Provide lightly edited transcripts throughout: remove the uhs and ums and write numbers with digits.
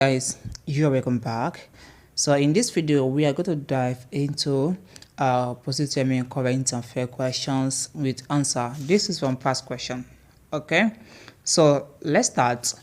Guys, you're welcome back. So in this video we are going to dive into Post UTME current and fair questions with answer. This is from past question. Okay, so let's start.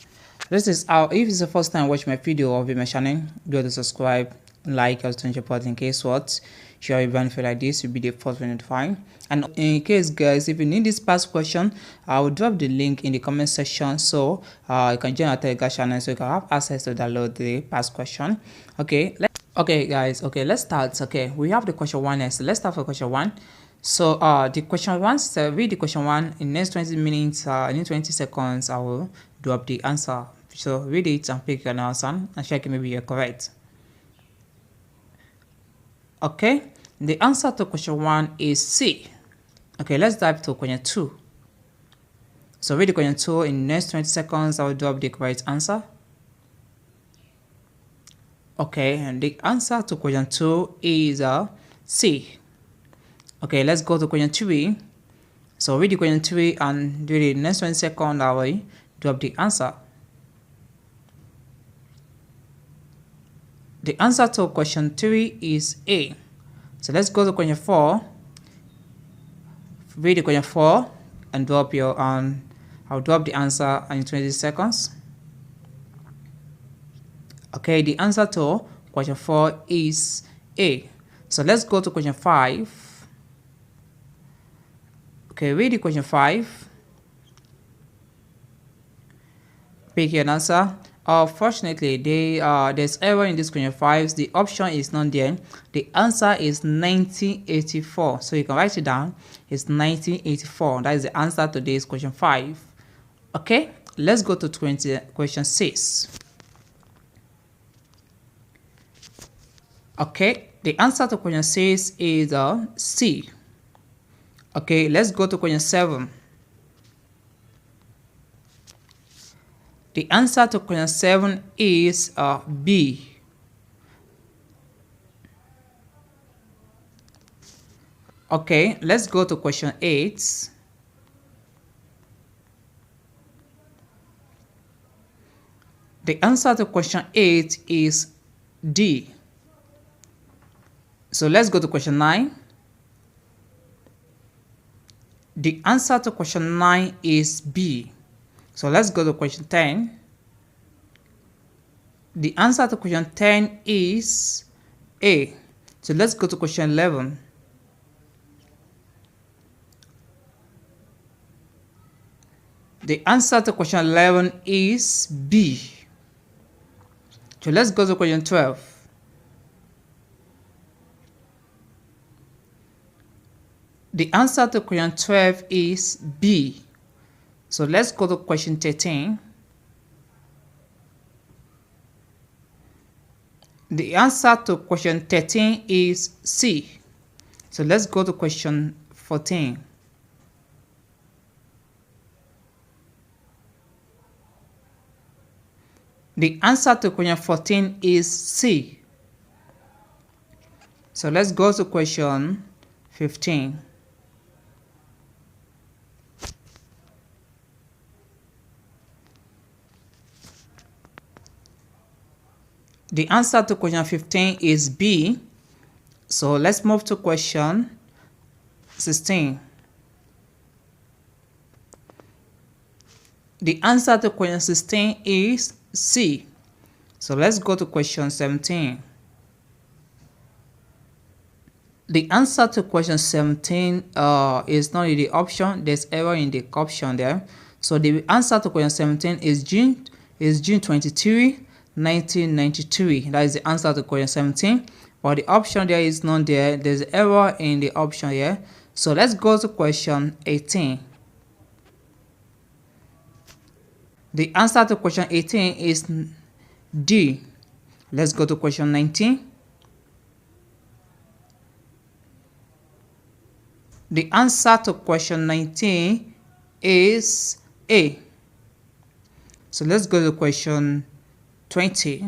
This is how, if it's the first time watch my video or my channel, go to subscribe, like, or turn your part in case what share a benefit like this will be the first one notified. And in case guys, if you need this past question, I will drop the link in the comment section, so you can join our Telegram channel so you can have access to download the past question. Okay, guys, let's start. Okay, we have the question one next. Let's start for question one. So the question one, so read the question one. In next 20 minutes, in 20 seconds, I will drop the answer. So read it and pick your answer and check it, maybe you're correct. Okay, the answer to question one is C. Okay, let's dive to question two. So read the question two. In the next 20 seconds, I will drop the correct answer. Okay, and the answer to question two is C. Okay, let's go to question three. So read the question three and during the next 20 seconds, I will drop the answer. The answer to question 3 is A. So let's go to question 4. Read the question 4 and drop your I'll drop the answer in 20 seconds. Okay, the answer to question 4 is A. So let's go to question 5. Okay, read the question 5. Pick your answer. Fortunately, there's error in this question 5. The option is not there. The answer is 1984. So you can write it down. It's 1984. That is the answer to this question 5. Okay, let's go to question 6. Okay, the answer to question 6 is C. Okay, let's go to question 7. The answer to question 7 is B. Okay, let's go to question 8. The answer to question 8 is D. So let's go to question 9. The answer to question 9 is B. So let's go to question 10. The answer to question 10 is A. So let's go to question 11. The answer to question 11 is B. So let's go to question 12. The answer to question 12 is B. So let's go to question 13. The answer to question 13 is C. So let's go to question 14. The answer to question 14 is C. So let's go to question 15. The answer to question 15 is B. So let's move to question 16. The answer to question 16 is C. So let's go to question 17. The answer to question 17 is not in the option. There's error in the option there. So the answer to question 17 is June 23, 1993. That is the answer to question 17. But the option there is not there. There's error in the option here. So let's go to question 18. The answer to question 18 is D. Let's go to question 19. The answer to question 19 is A. So let's go to question 20.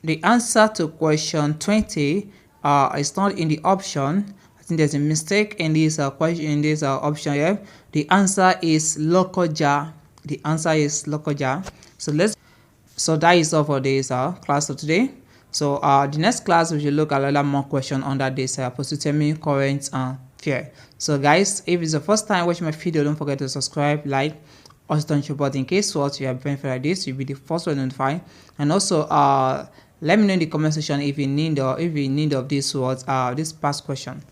The answer to question 20 is not in the option. I think there's a mistake in this option here. The answer is local jar. The answer is local jar. So let's So that is all for this class of today. So the next class we should look at a lot more question under this post UTME current and fair. So guys, if it's the first time watching my video, don't forget to subscribe, like, also turn your button in case what you have benefit like this, you'll be the first one notified. And also let me know in the comment section if you need of this past question.